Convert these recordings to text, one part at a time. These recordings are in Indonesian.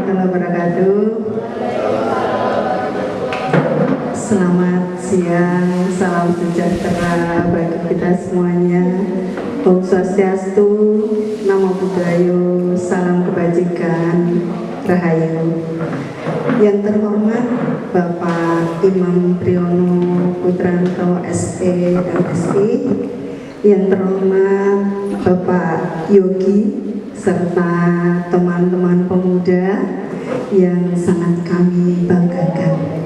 warahmatullahi wabarakatuh. Selamat siang, salam sejahtera bagi kita semuanya. Om Swastiastu, Namo Buddhaya, salam kebajikan, Rahayu. Yang terhormat Bapak Imam Priyono Putranto SE MSI, yang terhormat Bapak Yogi serta teman-teman pemuda yang sangat kami banggakan.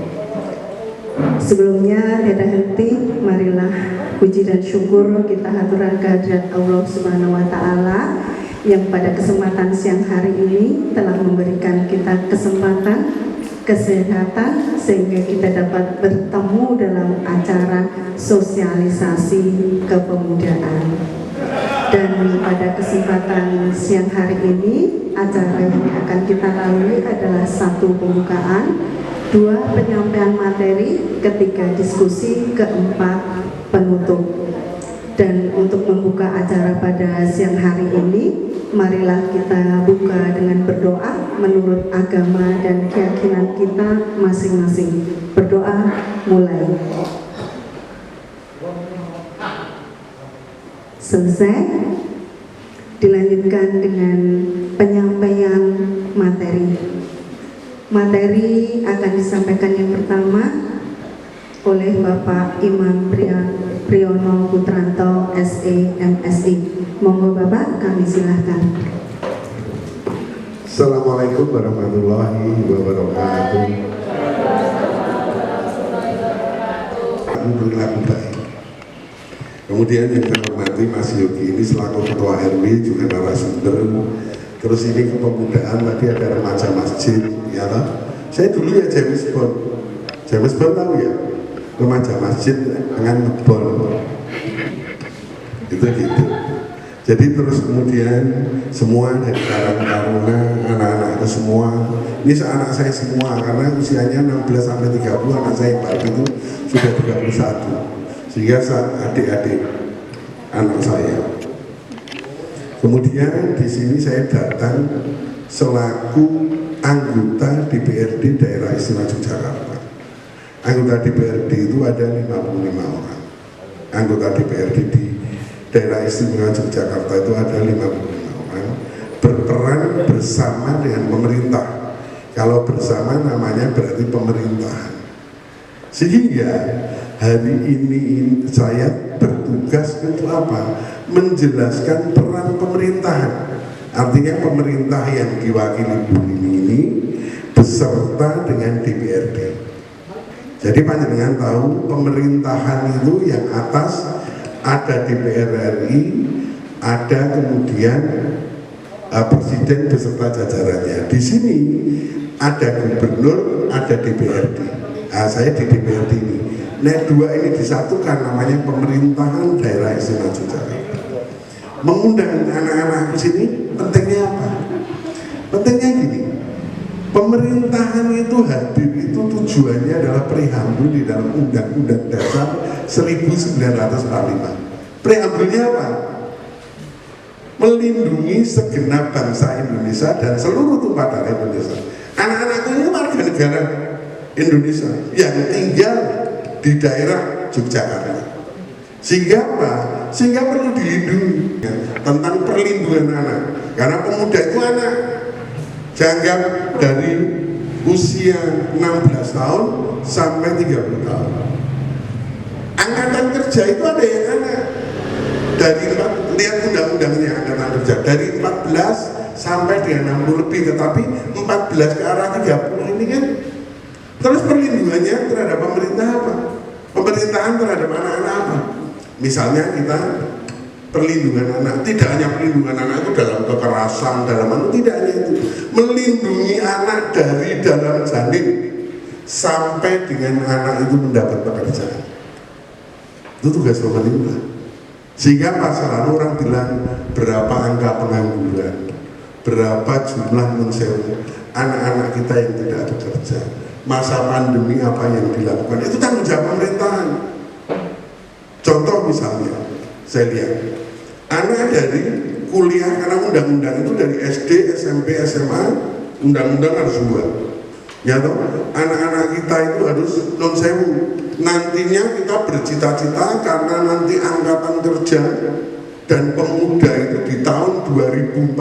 Sebelumnya, tiada henti, marilah puji dan syukur kita haturkan kehadirat Allah Subhanahu wa Ta'ala yang pada kesempatan siang hari ini telah memberikan kita kesempatan, kesehatan, sehingga kita dapat bertemu dalam acara sosialisasi kepemudaan. Dan pada kesempatan siang hari ini, acara yang akan kita lalui adalah 1 pembukaan, 2 penyampaian materi, 3 diskusi, 4 penutup. Dan untuk membuka acara pada siang hari ini, marilah kita buka dengan berdoa menurut agama dan keyakinan kita masing-masing. Berdoa mulai. Selesai, dilanjutkan dengan penyampaian materi. Materi akan disampaikan yang pertama oleh Bapak Imam Priyono Putranto SE MSI. Monggo Bapak, kami silahkan. Assalamualaikum warahmatullahi wabarakatuh. Alhamdulillah baik. Kemudian yang saya hormati Mas Yogi ini selaku Ketua RW juga narasumber. Terus ini kepemudaan, tadi ada remaja masjid, ya lah. Saya dulu ya James Bond tahu ya, remaja masjid dengan ngebol, gitu. Jadi terus kemudian semua dari Karang Taruna, anak-anak itu semua, ini anak saya semua karena usianya 16 sampai 30, anak saya Pak itu sudah 31, sehingga adik-adik anak saya. Kemudian di sini saya datang selaku anggota DPRD Daerah Istimewa Yogyakarta. Anggota DPRD itu ada 55 orang. Anggota DPRD di Daerah Istimewa Yogyakarta itu ada 55 orang, berperan bersama dengan pemerintah. Kalau bersama namanya berarti pemerintahan. Sehingga hari ini saya bertugas untuk apa? Menjelaskan peran pemerintahan. Artinya pemerintah yang diwakili Bu ini beserta dengan DPRD. Jadi panjenengan tahu pemerintahan itu yang atas ada DPR RI, ada kemudian presiden beserta jajarannya. Di sini ada gubernur, ada DPRD. Nah, saya di DPRD ini. Nah, 2 ini disatukan namanya pemerintahan daerah istimewa Yogyakarta. Mengundang anak-anak ke sini pentingnya apa? Pentingnya gini, pemerintahan itu hadir itu tujuannya adalah preambul di dalam Undang-Undang Dasar 1945. Preambulnya apa? Melindungi segenap bangsa Indonesia dan seluruh tumpah darah Indonesia. Anak-anak ini warga negara Indonesia yang tinggal di daerah Yogyakarta. Sehingga apa? Sehingga perlu dilindungi tentang perlindungan anak. Karena pemuda itu anak. Jangan dari usia 16 tahun sampai 30 tahun. Angkatan kerja itu ada yang anak. Dari lihat undang-undangnya angkatan kerja dari 14 sampai dengan 60 lebih, tetapi 14 ke arah 30 ini kan. Terus perlindungannya terhadap pemerintah apa? Pemerintahan terhadap anak-anak apa? Misalnya kita perlindungan anak, tidak hanya perlindungan anak itu dalam kekerasan, dalam tidak hanya itu, melindungi anak dari dalam janin sampai dengan anak itu mendapat pekerjaan. Itu tugas pemerintah. Sehingga masa lalu orang bilang berapa angka pengangguran, berapa jumlah mensewa anak-anak kita yang tidak bekerja, masa pandemi apa yang dilakukan, itu tanggung jawab pemerintahan. Contoh misalnya, saya lihat anak dari kuliah karena undang-undang itu dari SD, SMP, SMA undang-undang harus buat. Ya toh, anak-anak kita itu harus non sewu. Nantinya kita bercita-cita karena nanti angkatan kerja dan pemuda itu di tahun 2045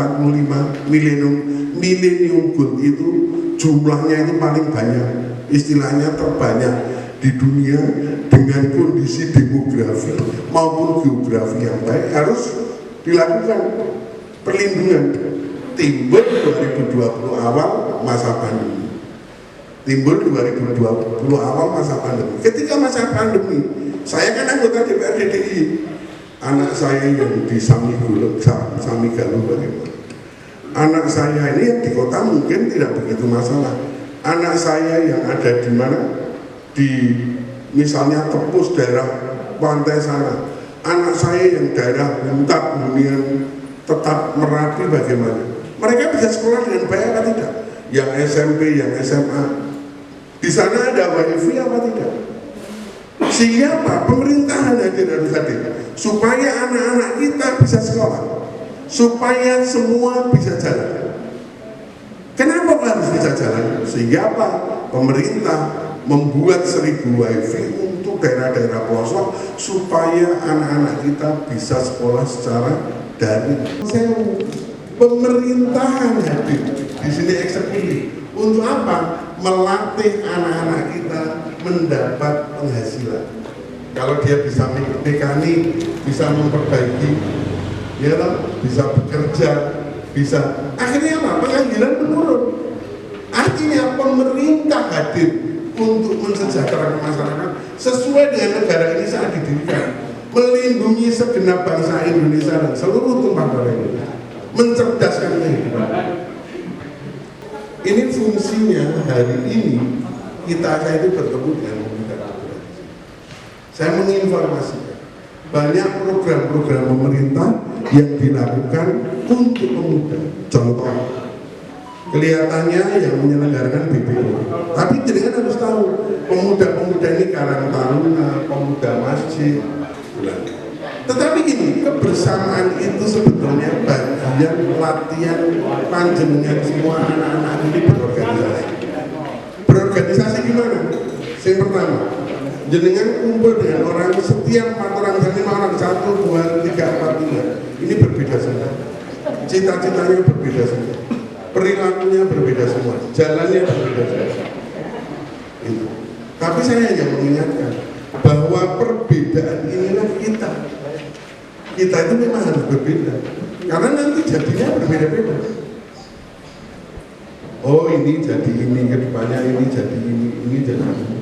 milenium goal itu jumlahnya itu paling banyak, istilahnya terbanyak di dunia dengan kondisi demografi maupun geografi yang baik harus dilakukan perlindungan. Timbul 2020 awal masa pandemi. Timbul 2020 awal masa pandemi. Ketika masa pandemi, saya kan anggota DPRD DKI. Anak saya yang di Samigaluh bagaimana? Anak saya ini yang di kota mungkin tidak begitu masalah. Anak saya yang ada di mana? Di misalnya Tepus daerah pantai sana. Anak saya yang daerah Buntat, Bunian, tetap Merapi bagaimana? Mereka bisa sekolah dengan baik apa tidak? Yang SMP, yang SMA, di sana ada wifi apa tidak? Sehingga apa? Pemerintahan harus hadir supaya anak-anak kita bisa sekolah, supaya semua bisa jalan. Kenapa harus bisa jalan? Sehingga apa? Pemerintah membuat 1000 wifi untuk daerah-daerah pelosok supaya anak-anak kita bisa sekolah secara daring. Pemerintahan hadir di sini eksekutif untuk apa? Melatih anak-anak kita mendapat penghasilan. Kalau dia bisa mekanik, bisa memperbaiki, ya bisa bekerja, bisa. Akhirnya apa? Pengangguran menurun. Artinya pemerintah hadir untuk mensejahterakan masyarakat sesuai dengan negara ini saat didirikan, melindungi segenap bangsa Indonesia dan seluruh tumpah darah Indonesia, mencerdaskan kehidupan. Ini fungsinya hari ini kita itu bertemu dengan pemerintah. Saya menginformasikan banyak program-program pemerintah yang dilakukan untuk pemuda. Contoh, kelihatannya yang menyelenggarakan BPO, tapi jenengan harus tahu pemuda-pemuda ini Karang Taruna, pemuda masjid. Tetapi ini kebersamaan itu sebetulnya bagian latihan panjenengan semua anak-anak ini berorganisasi. Berorganisasi gimana? Yang pertama, jenengan kumpul dengan orang setiap 4 orang, 5 orang, 1, 2, 3, 4, 5. Ini berbeda semua. Cita-citanya berbeda semua. Perilakunya berbeda semua. Jalannya berbeda semua. Itu. Tapi saya hanya mengingatkan bahwa perbedaan inilah kita. Kita itu memang harus berbeda, karena nanti jadinya berbeda-beda. Oh ini jadi ini, kedepannya ini jadi ini jadi ini.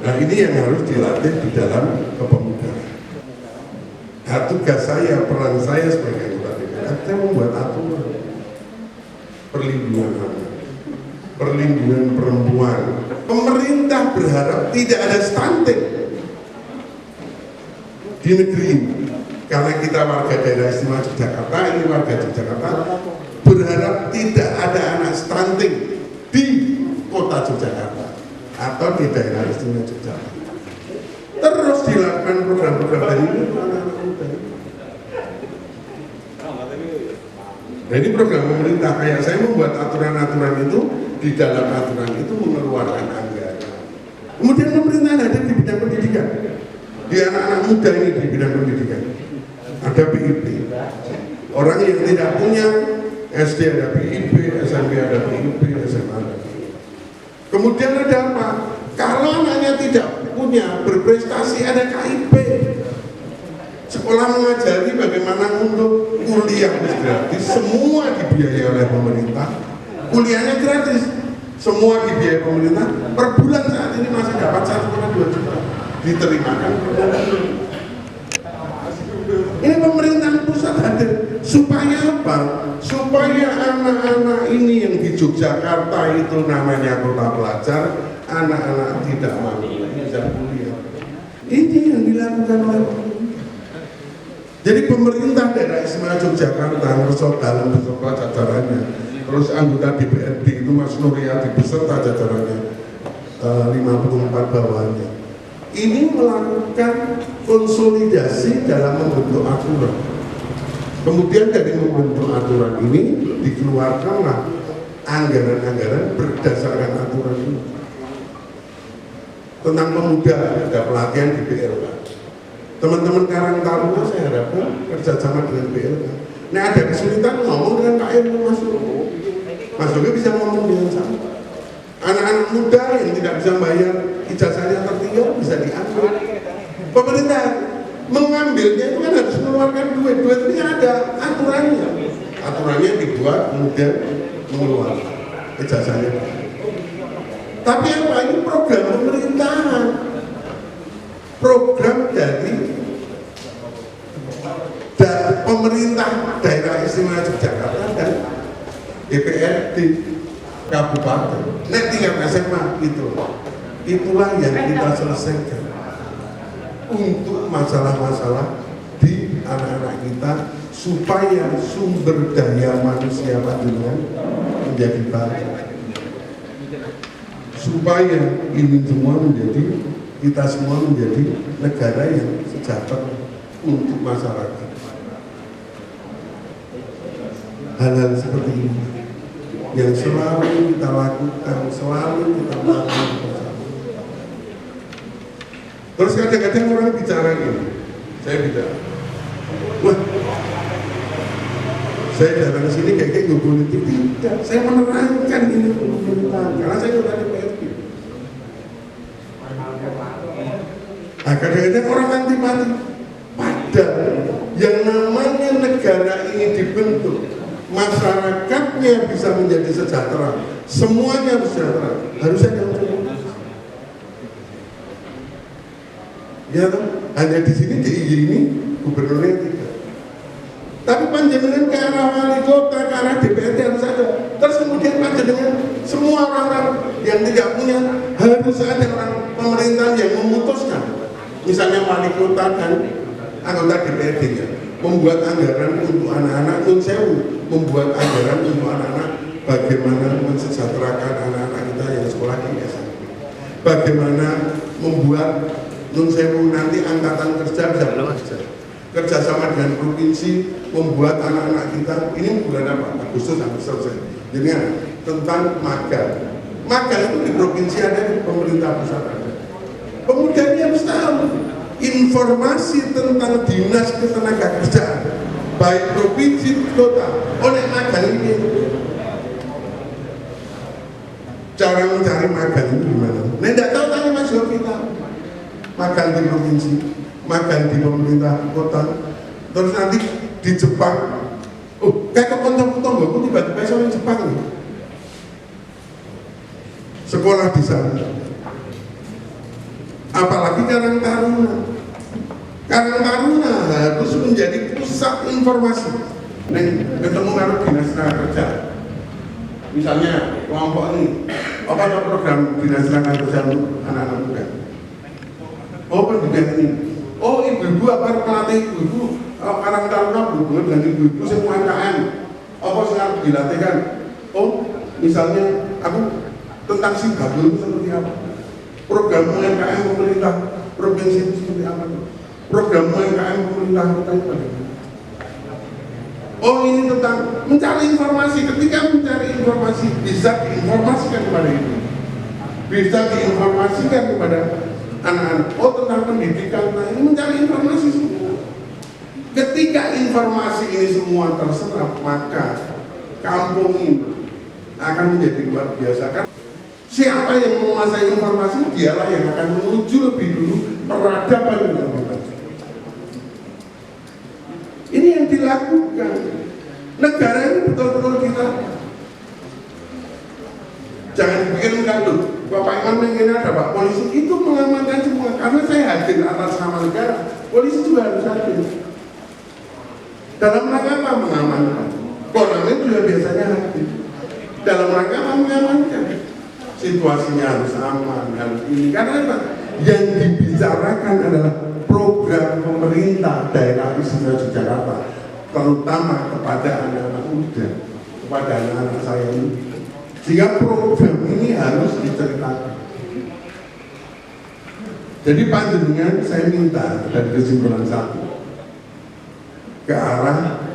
Nah ini yang harus dilatih di dalam kepemudaan. Nah, tugas saya, peran saya sebagai anggota DPR, saya membuat aturan perlindungan anak, perlindungan perempuan. Pemerintah berharap tidak ada stunting di negeri ini, karena kita warga daerah istimewa Yogyakarta, ini warga Yogyakarta, berharap tidak ada anak stunting di kota Yogyakarta atau di daerah istimewa Yogyakarta. Terus dilakukan program-program dari ini anak-anak muda. Nah ini program pemerintah, kayak saya membuat aturan-aturan itu, di dalam aturan itu mengeluarkan anggaran. Kemudian pemerintah hadir di bidang pendidikan. Di anak-anak muda ini di bidang pendidikan ada PIP. Orang yang tidak punya SD ada PIP, SMP ada PIP, SMA ada PIP. Kemudian ada apa? Kalau anaknya tidak punya berprestasi ada KIP. Sekolah mengajari bagaimana untuk kuliah gratis, semua dibiayai oleh pemerintah. Kuliahnya gratis, semua dibiayai pemerintah. Per bulan saat ini masih dapat 1,2 juta. Diterimakan. Ini pemerintahan pusat hadir supaya apa? Supaya anak-anak ini yang di Yogyakarta itu namanya kota pelajar, anak-anak tidak mampu bisa kuliah. Ini yang dilakukan oleh pemerintah. Jadi pemerintah daerah istimewa Yogyakarta bersama dalam beserta jajarannya, terus anggota DPRD itu Mas Nuryadi beserta jajarannya 54 bawahannya. Ini melakukan konsolidasi dalam membentuk aturan. Kemudian dari membentuk aturan ini dikeluarkanlah anggaran-anggaran berdasarkan aturan ini. Tentang pemuda ada pelatihan di BLK. Teman-teman Karang Taruna saya harapkan kerjasama dengan BLK. Nah ada kesulitan ngomong dengan KM masuknya bisa ngomong dengan sama. Anak-anak muda yang tidak bisa bayar ijazahnya tertinggal bisa diambil. Pemerintah mengambilnya itu kan harus mengeluarkan duit ini kan ada aturannya. Aturannya dibuat kemudian mengeluarkan ijazahnya. Tapi apa ini program pemerintahan, program dari pemerintah daerah istimewa Yogyakarta dan DPRD kabupaten. Nek tingkat SMA itulah yang kita selesaikan untuk masalah-masalah di anak-anak kita supaya sumber daya manusia panjenengan menjadi baik, supaya ini semua menjadi kita semua menjadi negara yang sejahtera untuk masyarakat. Hal-hal seperti ini yang selalu kita lakukan, selalu kita lakukan bersama. Terus kadang-kadang orang bicara ini, saya bicara, wah, saya datang ke sini kayak gue politik. Tidak, saya menerangkan ini pemerintahan karena saya sudah di PRD. Nah, kadang-kadang orang antipati, padahal yang namanya negara ini dibentuk, masyarakatnya bisa menjadi sejahtera, semuanya sejahtera, harus ada ya toh? Hanya di sini DIY ini gubernurnya tidak. Tapi panjenengan ke arah wali kota, ke arah DPRD harus ada. Terus kemudian panjenengan semua orang-orang yang tidak punya harus ada orang pemerintahan yang memutuskan. Misalnya wali kota dan anggota DPRD-nya membuat anggaran untuk anak-anak nun sewu, membuat anggaran untuk anak-anak bagaimana mensejahterakan anak-anak kita yang sekolah di SMP, bagaimana membuat nun sewu nanti angkatan kerja bisa bekerja, kerjasama dengan provinsi membuat anak-anak kita ini bulan apa? Agustus sampai selesai. Jadi tentang magang, magang itu di provinsi ada, di pemerintah pusat ada. Pemuda ini harus tahu informasi tentang dinas ketenagakerjaan baik provinsi kota oleh magang ini. Cara mencari magang itu gimana? Nah, tidak tahu tanya Mas Yovita. Magang di provinsi, magang di pemerintah kota, terus nanti di Jepang. Oh, kayak ke kontak-kontak aku tiba-tiba sama Jepang nih. Sekolah di sana. Apalagi Karang Taruna. Karang Taruna harus menjadi pusat informasi. Nih, ketemu dengan dinas tenaga kerja. Misalnya kelompok ini, apa program dinas tenaga kerja untuk anak-anak muda? Oh, pendidikan ini. Oh, ibu-ibu apa pelatih ibu-ibu? Karang Taruna berhubungan dengan ibu-ibu semua UMKM. Apa sekarang dilatihkan? Oh, misalnya aku tentang Singapura itu seperti apa? Program UMKM pemerintah provinsi itu seperti apa? Program UMKM pemerintah kota itu bagaimana? Oh, ini tentang mencari informasi. Ketika mencari informasi bisa diinformasikan kepada ibu, bisa diinformasikan kepada anak-anak. Oh, tentang pendidikan, nah ini mencari informasi semua. Ketika informasi ini semua terserap, maka kampung ini akan menjadi luar biasa. Siapa yang menguasai informasi, dialah yang akan menuju lebih dulu peradaban informasi. Ini yang dilakukan. Negara ini betul-betul kita. Jangan dipikirkan dulu. Bapak Iman mengingat ada Pak Polisi itu mengamankan semua. Karena saya hadir atas nama negara, polisi juga harus hadir. Dalam rangka apa? Mengamankan. Koramil juga biasanya hadir. Dalam rangka apa? Mengamankan. Situasinya harus aman, harus ini. Karena apa? Yang dibicarakan adalah program pemerintah daerah istimewa Yogyakarta, terutama kepada anak-anak muda, kepada anak-anak saya ini. Sehingga program ini harus diceritakan. Jadi panjenengan saya minta dari kesimpulan satu, ke arah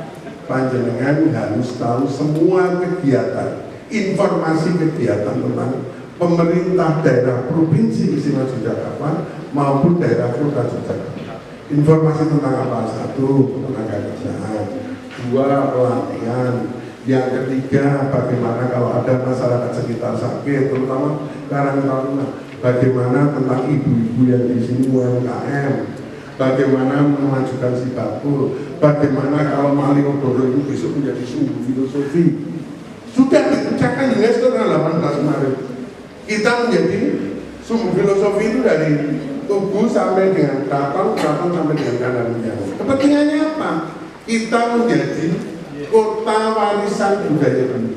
panjenengan harus tahu semua kegiatan informasi kegiatan tentang pemerintah daerah Provinsi Istimewa Yogyakarta maupun daerah Kota Yogyakarta. Informasi tentang apa? 1, tenaga kerjaan, 2, pelatihan, yang ketiga bagaimana kalau ada masyarakat sekitar sakit, terutama Karang Taruna, bagaimana tentang ibu-ibu yang di sini UMKM, bagaimana memajukan Singapura, bagaimana kalau Malioboro itu besok menjadi sumbu filosofi. Sudah diucapkan UNESCO tanggal 18 Maret. Kita menjadi sumbu filosofi itu dari tubuh sampai dengan keraton sampai dengan kanan menjauh. Kepentingannya apa? Kita menjadi kota warisan budaya dunia.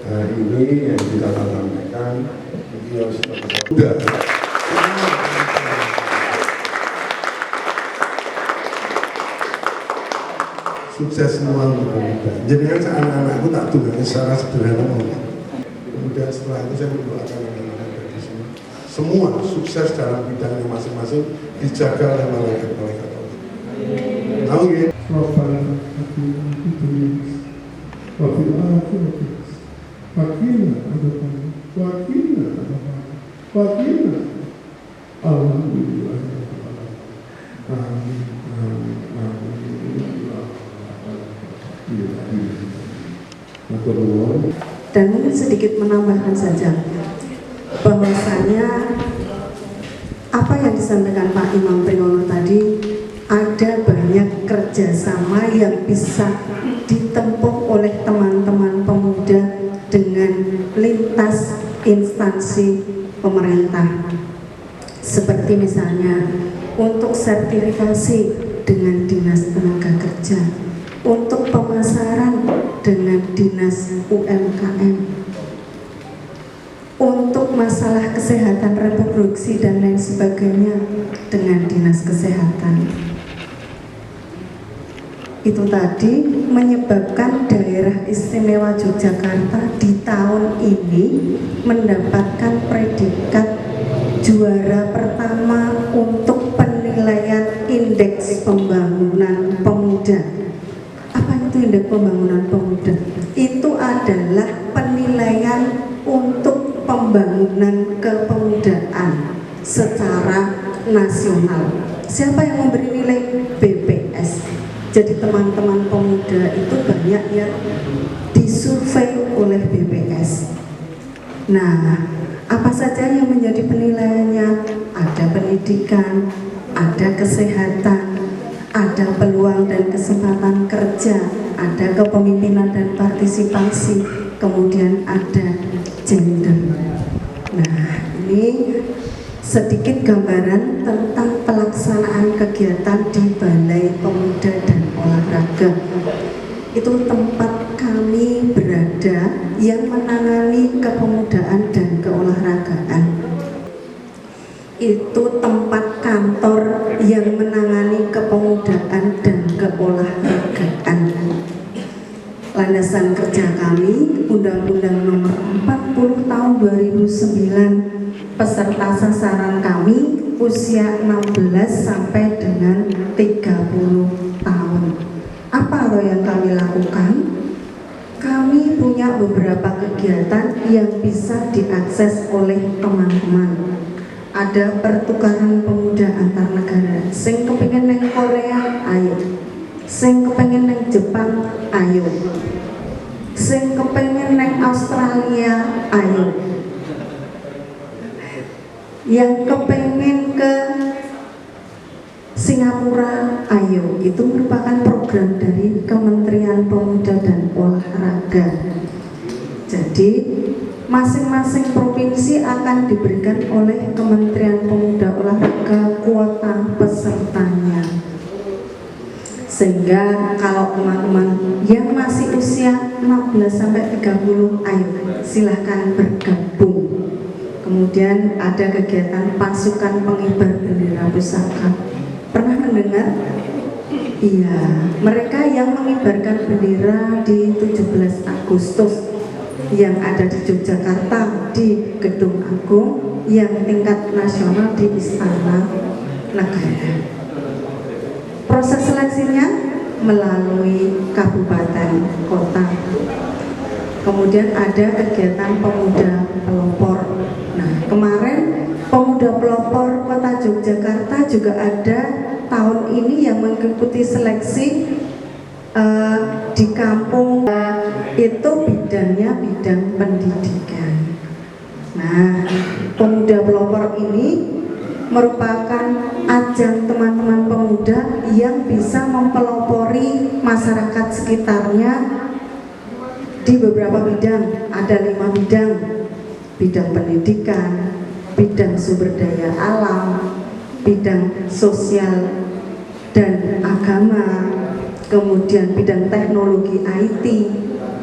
Nah, ini yang kita sampaikan. Sudah. Sukses semua mudah-mudahan. Jadi kan anak-anakku tak tulis secara sederhana. Kemudian setelah itu saya mendoakan anak-anak dari sini. Semua sukses dalam bidangnya masing-masing dijaga oleh malaikat-malaikat Allah. Tahu ya? Dan mungkin sedikit menambahkan saja bahwasanya apa yang disampaikan Pak Imam Priyono tadi, ada banyak kerjasama yang bisa ditempuh oleh teman-teman pemuda dengan lintas instansi pemerintah, seperti misalnya untuk sertifikasi dengan Dinas Tenaga Kerja, untuk pemasaran dengan Dinas UMKM, untuk masalah kesehatan reproduksi dan lain sebagainya dengan Dinas Kesehatan. Itu tadi menyebabkan daerah istimewa Yogyakarta di tahun ini mendapatkan predikat juara pertama untuk penilaian indeks pembangunan pemuda. Apa itu indeks pembangunan pemuda? Itu adalah penilaian untuk pembangunan kepemudaan secara nasional. Siapa yang memberi nilai? BPS. Jadi teman-teman pemuda itu banyak yang disurvei oleh BPS. Nah, apa saja yang menjadi penilaiannya? Ada pendidikan, ada kesehatan, ada peluang dan kesempatan kerja, ada kepemimpinan dan partisipasi, kemudian ada gender. Nah, ini sedikit gambaran tentang pelaksanaan kegiatan di Balai Pemuda dan Olahraga. Itu tempat kami berada yang menangani kepemudaan dan keolahragaan. Itu tempat kantor yang menangani kepemudaan dan keolahragaan. Landasan kerja kami Undang-Undang Nomor 40 Tahun 2009. Peserta sasaran kami usia 16 sampai dengan 30 tahun. Apa yang kami lakukan? Kami punya beberapa kegiatan yang bisa diakses oleh teman-teman. Ada pertukaran pemuda antar negara. Sing kepengen neng Korea, ayo. Sing kepengen neng Jepang, ayo. Sing kepengen neng Australia, ayo. Yang kepengen ke Singapura, ayo. Itu merupakan program dari Kementerian Pemuda dan Olahraga. Jadi masing-masing provinsi akan diberikan oleh Kementerian Pemuda Olahraga kuota pesertanya. Sehingga kalau teman-teman yang masih usia 16 sampai 30, ayo silahkan bergabung. Kemudian ada kegiatan pasukan pengibar bendera pusaka. Pernah mendengar? Iya, mereka yang mengibarkan bendera di 17 Agustus yang ada di Yogyakarta di Gedung Agung, yang tingkat nasional di Istana Negara. Proses seleksinya melalui kabupaten kota. Kemudian ada kegiatan pemuda pelopor. Nah, kemarin pemuda pelopor Kota Yogyakarta juga ada tahun ini yang mengikuti seleksi di kampung, itu bidangnya bidang pendidikan. Nah, pemuda pelopor ini merupakan ajang teman-teman pemuda yang bisa mempelopori masyarakat sekitarnya di beberapa bidang. Ada 5 bidang: bidang pendidikan, bidang sumber daya alam, bidang sosial dan agama, kemudian bidang teknologi IT,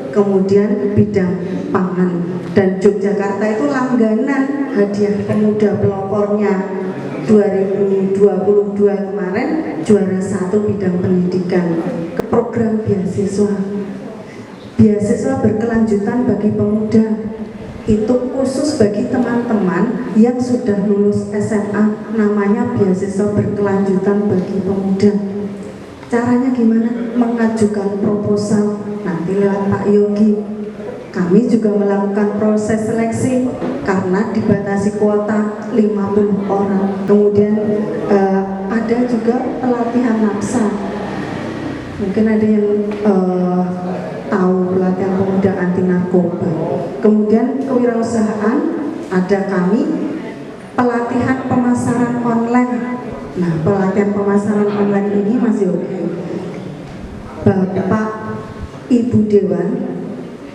kemudian bidang pangan. Dan Yogyakarta itu langganan hadiah pemuda pelopornya 2022 kemarin juara 1 bidang pendidikan. Program beasiswa berkelanjutan bagi pemuda itu khusus bagi teman-teman yang sudah lulus SMA, namanya beasiswa berkelanjutan bagi pemuda. Caranya gimana? Mengajukan proposal nanti lewat Pak Yogi. Kami juga melakukan proses seleksi karena dibatasi kuota 50 orang. Kemudian ada juga pelatihan NAPSA. Mungkin ada yang tahu pelatihan pemuda anti narkoba. Kemudian kewirausahaan, ada kami pelatihan pemasaran online. Nah, pelatihan pemasaran online ini masih oke. Bapak Ibu Dewan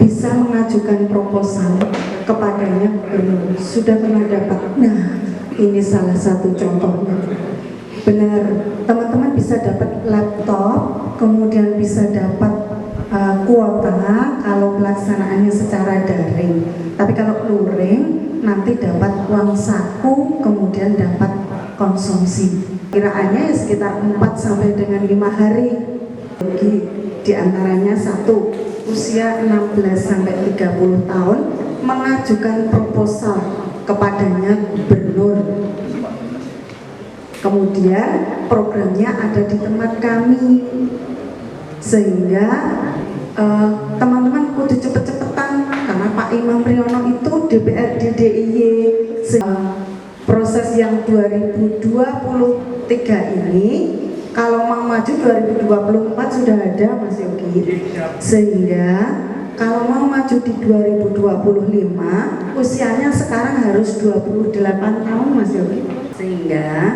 bisa mengajukan proposal kepadanya, sudah pernah dapat. Nah, ini salah satu contohnya. Benar, teman-teman bisa dapat laptop, kemudian bisa dapat kuota kalau pelaksanaannya secara daring. Tapi kalau luring nanti dapat uang saku, kemudian dapat konsumsi. Kiraannya ya sekitar 4 sampai dengan 5 hari. Di antaranya 1, usia 16 sampai 30 tahun mengajukan proposal kepadanya gubernur. Kemudian programnya ada di tempat kami, sehingga teman-teman kudu cepet-cepetan karena Pak Imam Priyono itu DPRD DIY. Proses yang 2023 ini kalau mau maju 2024 sudah ada Mas Yogi, sehingga kalau mau maju di 2025 usianya sekarang harus 28 tahun Mas Yogi. Sehingga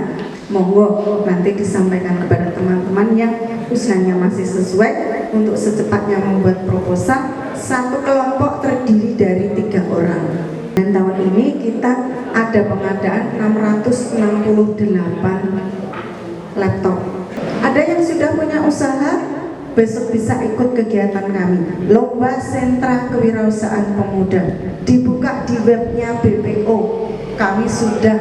monggo nanti disampaikan kepada teman-teman yang usianya masih sesuai untuk secepatnya membuat proposal. Satu kelompok terdiri dari 3 orang. Dan tahun ini kita ada pengadaan 668 laptop. Ada yang sudah punya usaha, besok bisa ikut kegiatan kami. Lomba Sentra Kewirausahaan Pemuda dibuka di webnya BPO. Kami sudah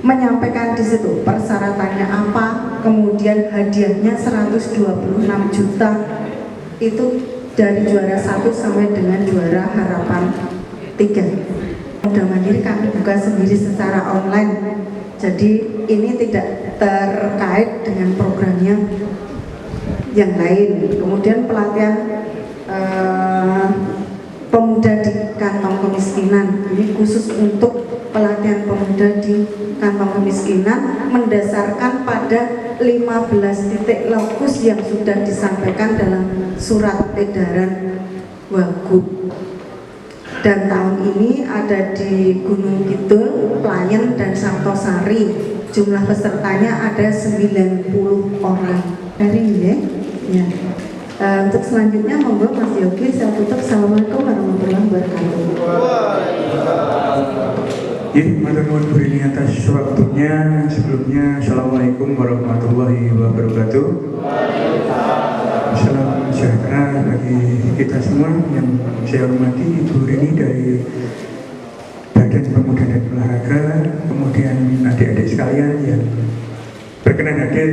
menyampaikan di situ persyaratannya apa, kemudian hadiahnya 126 juta. Itu dari juara 1 sampai dengan juara harapan 3. Pemuda Mandiri kami buka sendiri secara online. Jadi ini tidak terkait dengan programnya yang lain. Kemudian pelatihan pemuda di kantong kemiskinan, ini khusus untuk pelatihan pemuda di kantong kemiskinan mendasarkan pada 15 titik lokus yang sudah disampaikan dalam surat edaran Wagub. Dan tahun ini ada di Gunung Kidul, Playen, dan Santosari. Jumlah pesertanya ada 90 orang. Dari ini ya. Untuk selanjutnya monggo Mas Yogi, saya tutup. Assalamualaikum warahmatullahi wabarakatuh. Ya, matur nuwun Bu Rini atas waktunya. Sebelumnya Assalamualaikum warahmatullahi wabarakatuh. Salam sejahtera bagi kita semua. Yang saya hormati Bu Rini dari Badan Pemuda dan Olahraga, kemudian adik-adik sekalian yang berkenan hadir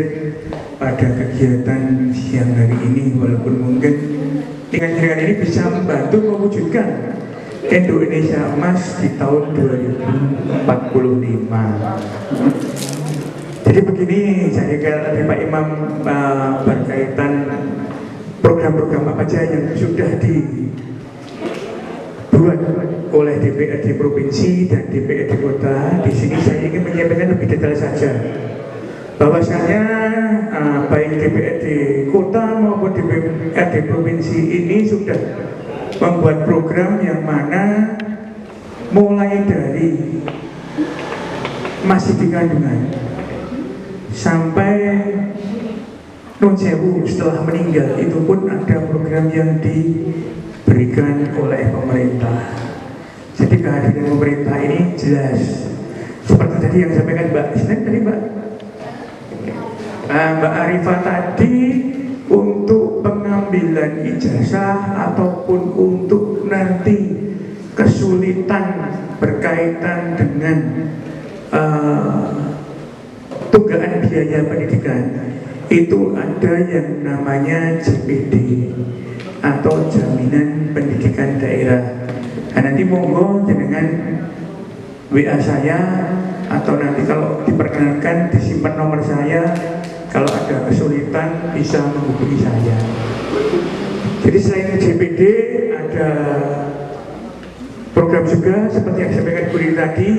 pada kegiatan siang hari ini, walaupun mungkin dengan ini bisa membantu mewujudkan Indonesia Emas di tahun 2045. Jadi begini, saya kira tadi Pak Imam berkaitan program-program apa saja yang sudah dibuat oleh DPRD provinsi dan DPRD kota. Di sini saya ingin menyampaikan lebih detail saja bahwasanya baik DPRD kota maupun DPRD provinsi ini sudah membuat program yang mana mulai dari masih di kandungan sampai non sewu setelah meninggal, itu pun ada program yang diberikan oleh pemerintah. Jadi kehadiran pemerintah ini jelas. Seperti tadi yang disampaikan Mbak Mbak Arifah tadi, untuk pengambilan ijazah ataupun untuk nanti kesulitan berkaitan dengan tunggakan biaya pendidikan, itu ada yang namanya JPD atau Jaminan Pendidikan Daerah. Nah, nanti monggo dengan WA saya atau nanti kalau diperkenankan disimpan nomor saya, kalau ada kesulitan bisa menghubungi saya. Jadi selain JPD ada program juga seperti yang disampaikan Bu Riri tadi.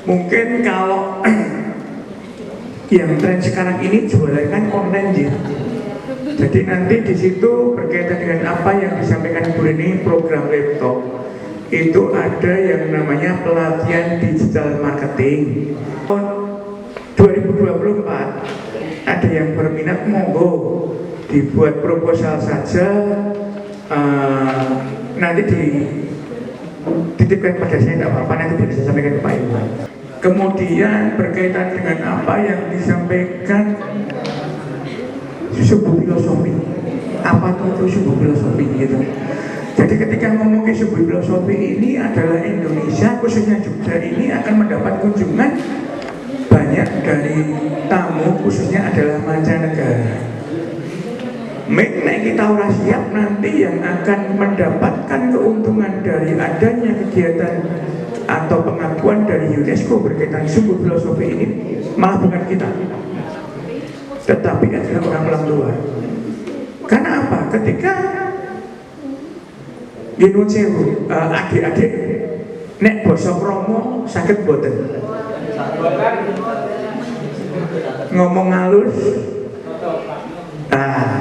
Mungkin kalau yang tren sekarang ini jualan kan online ya. Jadi nanti di situ berkaitan dengan apa yang disampaikan Bu Riri, program laptop itu ada yang namanya pelatihan digital marketing. 2024 ada yang berminat, monggo dibuat proposal saja, nanti dititipkan pada saya, tidak apa-apa, nanti bisa sampaikan ke Pak Iwan. Kemudian berkaitan dengan apa yang disampaikan subuh filosofi, apa itu subuh filosofi gitu. Jadi ketika ngomong ke subuh filosofi ini adalah Indonesia, khususnya Jogja ini akan mendapat kunjungan banyak dari tamu, khususnya adalah mancanegara. Nek kita ora siap, nanti yang akan mendapatkan keuntungan dari adanya kegiatan atau pengakuan dari UNESCO berkaitan subuh filosofi ini malah bukan kita, tetapi adalah orang luar. Karena apa? Ketika adik-adik nek basa kromo saged boten ngomong halus,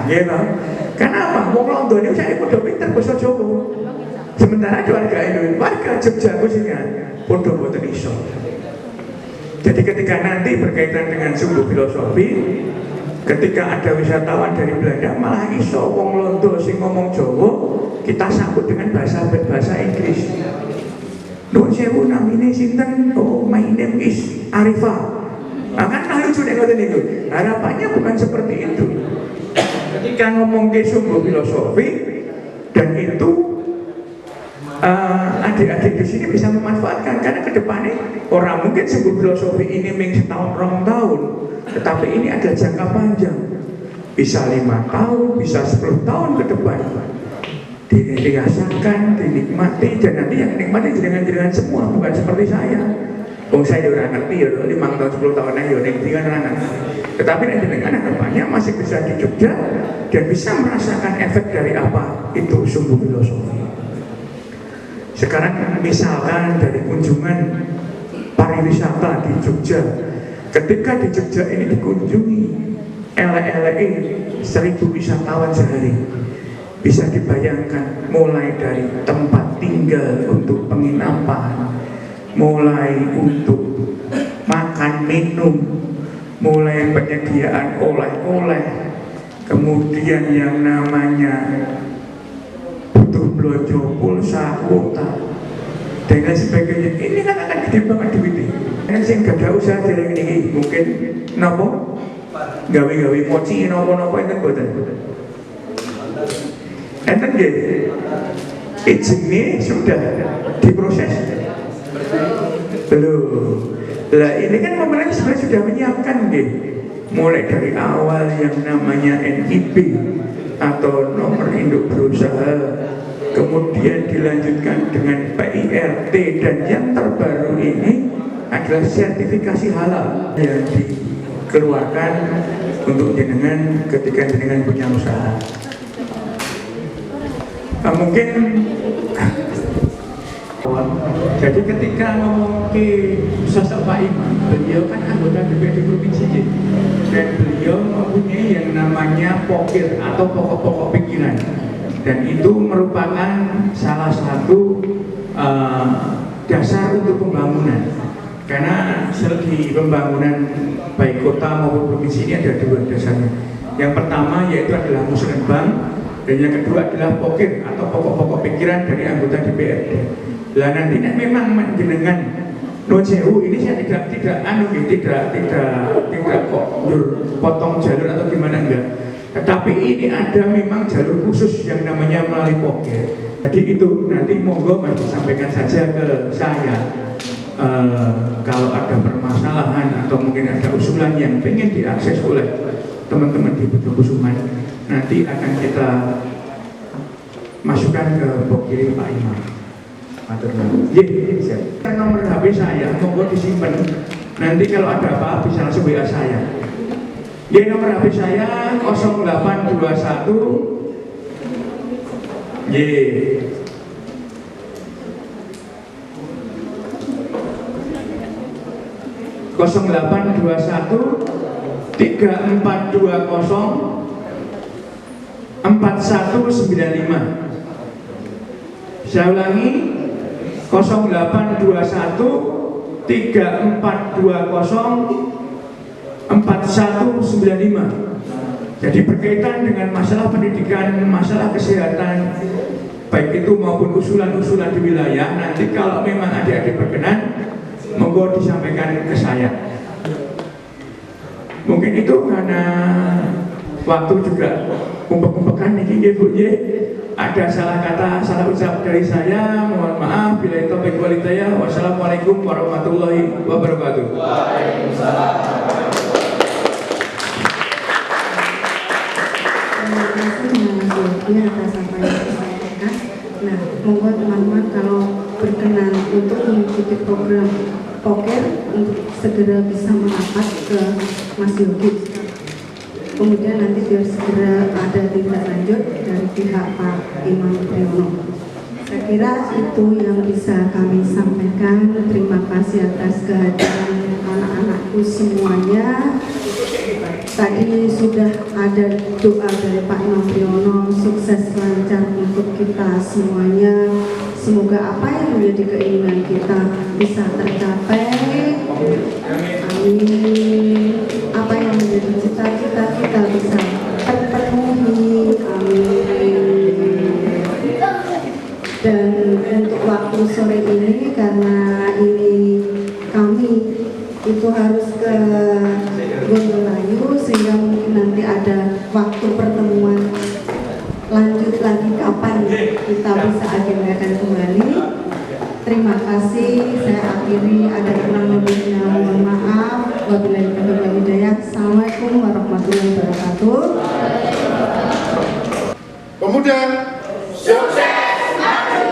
gitu. Kenapa? Wong Londo ini saya udah pinter basa Jawa. Sementara warga Jogja khususnya podo boten iso. Jadi ketika nanti berkaitan dengan subuh filosofi, ketika ada wisatawan dari Belanda malah iso wong Londo sing ngomong Jawa, kita sambut dengan bahasa Inggris. Nuwun sewu namine sinten? Oh, my name is Arifah. Kan lucu nek ngoten niku. Harapannya bukan seperti itu. Ketika ngomong ke subuh filosofi dan itu adik-adik di sini bisa memanfaatkan, karena ke depannya orang mungkin subuh filosofi ini setahun 2 tahun, tetapi ini ada jangka panjang, bisa 5 tahun, bisa 10 tahun ke depan, dirasakan, dinikmati, dan nanti yang nikmati dengan semua, bukan seperti saya. Saya udah ngerti ya, 5 tahun 10 tahun aja dengan anak. Tetapi nanti dengan kedepannya masih bisa di Jogja dan bisa merasakan efek dari apa itu subuh filosofi. Sekarang misalkan dari kunjungan pariwisata di Jogja, ketika di Jogja ini dikunjungi elek-elek 1.000 wisatawan sehari, bisa dibayangkan mulai dari tempat tinggal untuk penginapan, mulai untuk makan minum, mulai penyediaan oleh-oleh, kemudian yang namanya butuh belanja pulsa, kuota, dan lain sebagainya. Ini kan akan gede banget duitnya. Yang sing gak ada usaha dari ini mungkin nopo gawe-gawe mochi nopo-nopo itu boten. Enten nggih, izinnya sudah diproses belum? Lah ini kan pemerintah sebenarnya sudah menyiapkan nggih, mulai dari awal yang namanya NIB atau nomor induk berusaha, kemudian dilanjutkan dengan PIRT, dan yang terbaru ini adalah sertifikasi halal yang dikeluarkan untuk jenengan ketika jenengan punya usaha. Mungkin jadi ketika ngomong ke sosok Pak Imam, beliau kan anggota DPRD Provinsi J, dan beliau mempunyai yang namanya pokir atau pokok-pokok pikiran, dan itu merupakan salah satu dasar untuk pembangunan. Karena di pembangunan baik kota maupun provinsi ini ada dua dasarnya. Yang pertama yaitu adalah musrenbang, dan yang kedua adalah pokir atau pokok-pokok pikiran dari anggota DPRD. Lah nanti memang menjenengan non sewu ini saya tidak kok potong jalur atau gimana enggak. Tetapi ini ada memang jalur khusus yang namanya melalui pokir. Jadi itu nanti monggo Mas disampaikan saja ke saya. Kalau ada permasalahan atau mungkin ada usulan yang ingin diakses oleh teman-teman di Putukusuman, nanti akan kita masukkan ke pokir Pak Imam. Nomor HP saya monggo disimpan. Nanti kalau ada apa bisa langsung WA saya. Nomor HP saya 0821 0821 3420 4195. Saya ulangi 0821 3420 4195. Jadi berkaitan dengan masalah pendidikan, masalah kesehatan, baik itu maupun usulan-usulan di wilayah, nanti kalau memang adik-adik berkenan, monggo disampaikan ke saya. Mungkin itu karena waktu juga umpek-umpekan ini Bu Y. Ada salah kata, salah ucap dari saya, mohon maaf. Bila itu baik walidaya. Wassalamualaikum warahmatullahi wabarakatuh. Waalaikumsalam. Terima kasih Mas Yogi atas apa yang disampaikan. Nah, monggo teman-teman kalau berkenan untuk mengikuti program poker untuk segera bisa merapat ke Mas Yogi. Kemudian nanti biar segera ada tindak lanjut dari pihak Pak Imam Priyono. Saya kira itu yang bisa kami sampaikan. Terima kasih atas kehadiran anak-anakku semuanya. Tadi sudah ada doa dari Pak Imam Priyono, sukses lancar untuk kita semuanya. Semoga apa yang menjadi keinginan kita bisa tercapai. Amin. Apa yang menjadi cita-cita kita bisa terpenuhi. Amin. Dan untuk waktu sore ini, karena ini kami itu harus ke Gondolayu, sehingga mungkin nanti ada waktu pertemuan lanjut lagi kapan kita bisa agendakan kembali. Terima kasih. Saya akhiri, ada kurang lebihnya mohon maaf. Wabillahi taufiq wal hidayah. Assalamualaikum warahmatullahi wabarakatuh. Pemuda sukses maju.